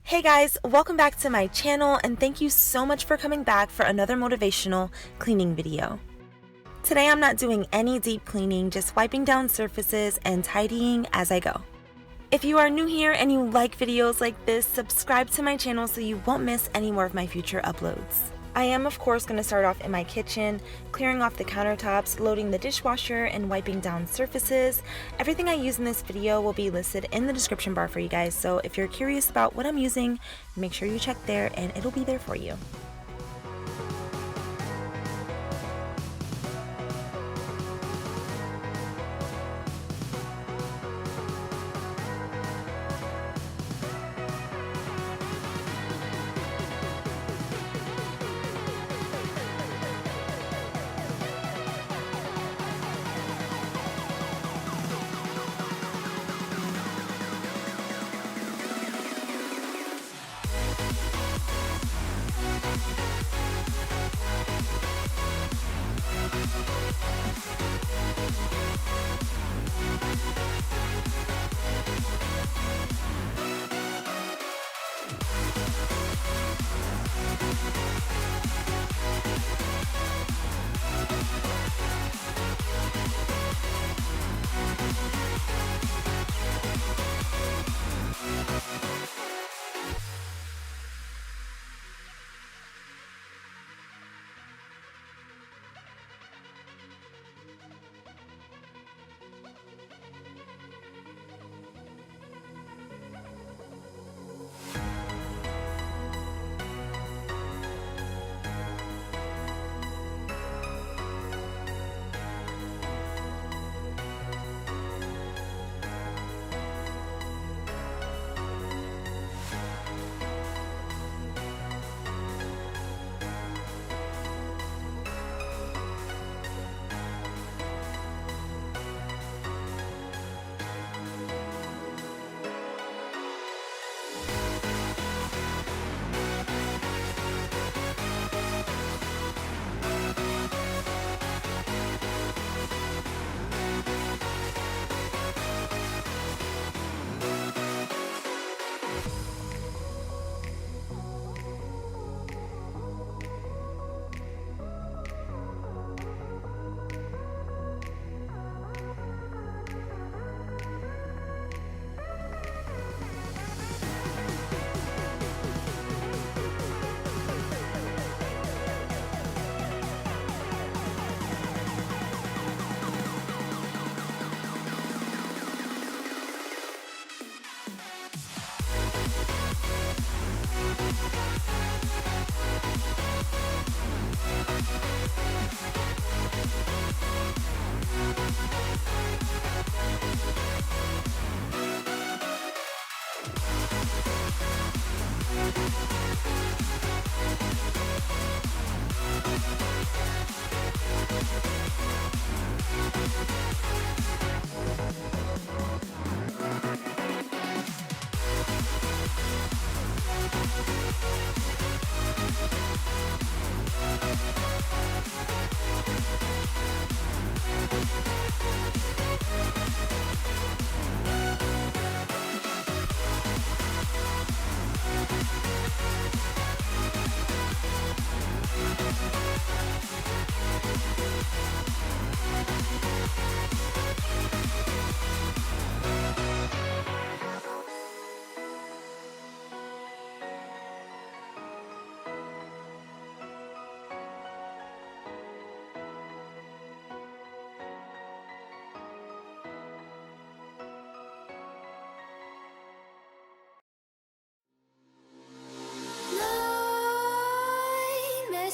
Hey guys, welcome back to my channel and thank you so much for coming back for another motivational cleaning video. Today I'm not doing any deep cleaning, just wiping down surfaces and tidying as I go. If you are new here and you like videos like this, subscribe to my channel so you won't miss any more of my future uploads. I am of course going to start off in my kitchen, clearing off the countertops, loading the dishwasher, and wiping down surfaces. Everything I use in this video will be listed in the description bar for you guys, so if you're curious about what I'm using, make sure you check there and it'll be there for you.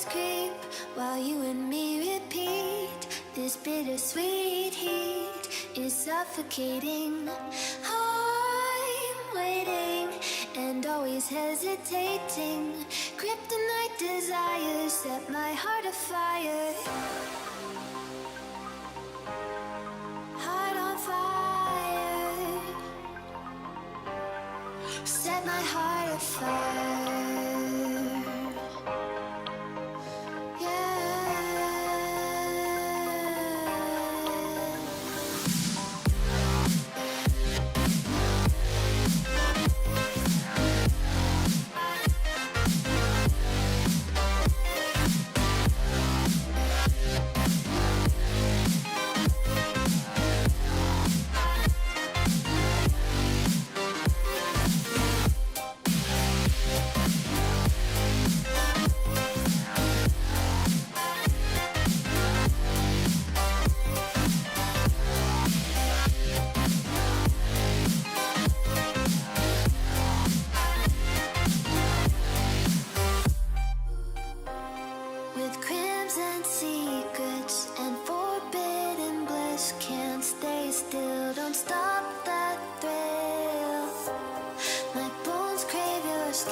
Creep while you and me repeat. This bittersweet heat is suffocating. I'm waiting and always hesitating. Kryptonite desires set my heart afire. Heart on fire. Set my heart afire.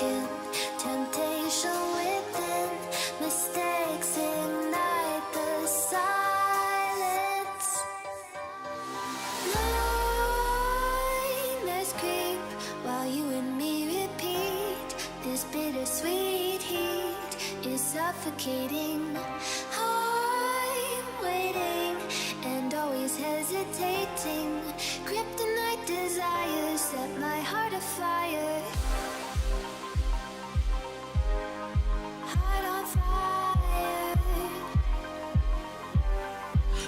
skin. Temptation within, mistakes ignite the silence. Nightmares creep while you and me repeat. This bittersweet heat is suffocating. I'm waiting and always hesitating. Kryptonite desires set my heart afire. Heart on fire.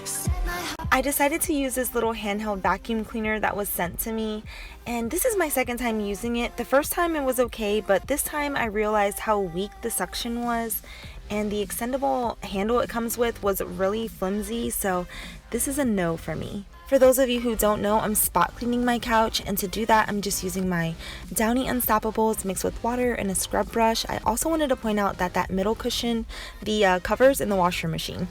Set my heart. I decided to use this little handheld vacuum cleaner that was sent to me, and this is my second time using it. The first time it was okay, but this time I realized how weak the suction was, and the extendable handle it comes with was really flimsy, so this is a no for me. For those of you who don't know, I'm spot cleaning my couch, and to do that I'm just using my Downy Unstoppables mixed with water and a scrub brush. I also wanted to point out that middle cushion, the cover's in the washer machine.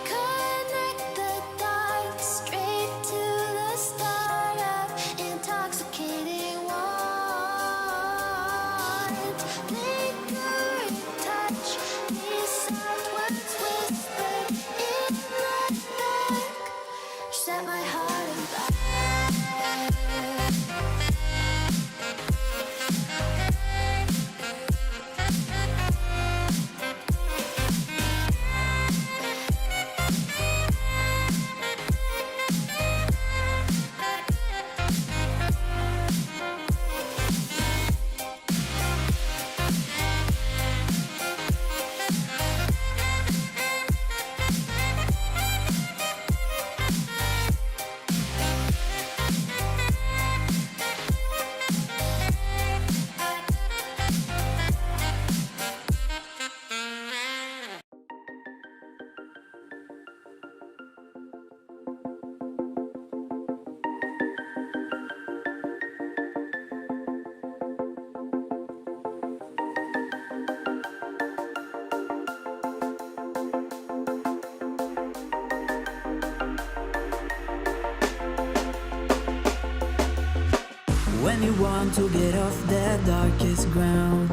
Connect the dots straight to the start of intoxicating warmth. Lingering touch, these soft words whispered in the dark. Set my heart on fire. When you want to get off the darkest ground,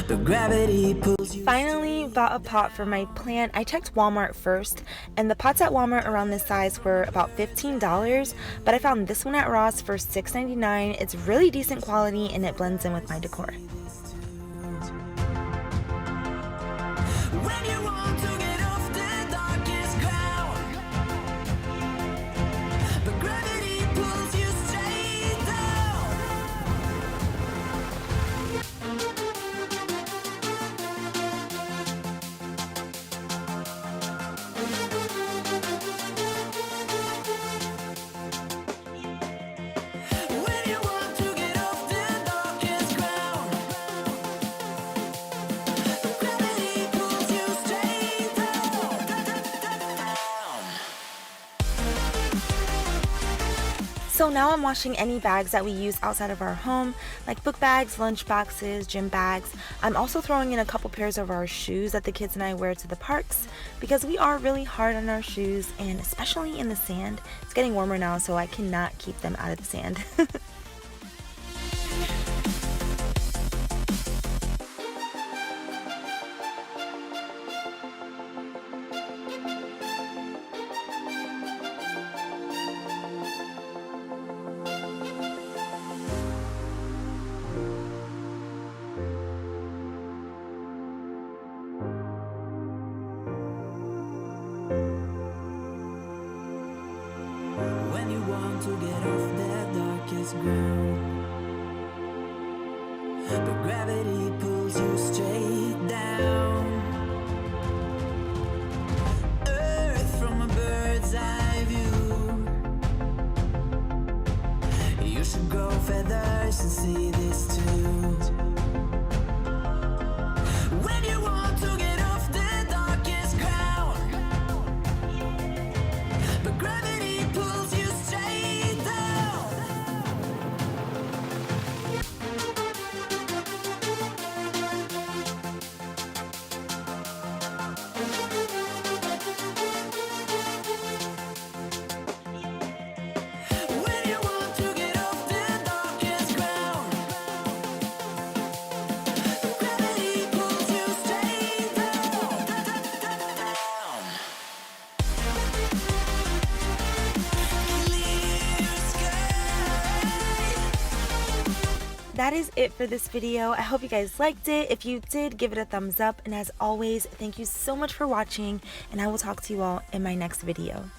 but gravity pulls you. Finally bought a pot for my plant. I checked Walmart first, and the pots at Walmart around this size were about $15, but I found this one at Ross for $6.99. It's really decent quality and it blends in with my decor. When you want to get off the darkest ground, but gravity pulls you straight down. When you want to get off the darkest ground, but gravity pulls you straight down. So now I'm washing any bags that we use outside of our home, like book bags, lunch boxes, gym bags. I'm also throwing in a couple pairs of our shoes that the kids and I wear to the parks because we are really hard on our shoes, and especially in the sand. It's getting warmer now, so I cannot keep them out of the sand. When you want to get off the darkest ground, but gravity pulls you straight down. Earth from a bird's eye view. You should grow feathers and see this too. When you want to get off the darkest ground, that is it for this video. I hope you guys liked it. If you did, give it a thumbs up. And as always, thank you so much for watching, and I will talk to you all in my next video.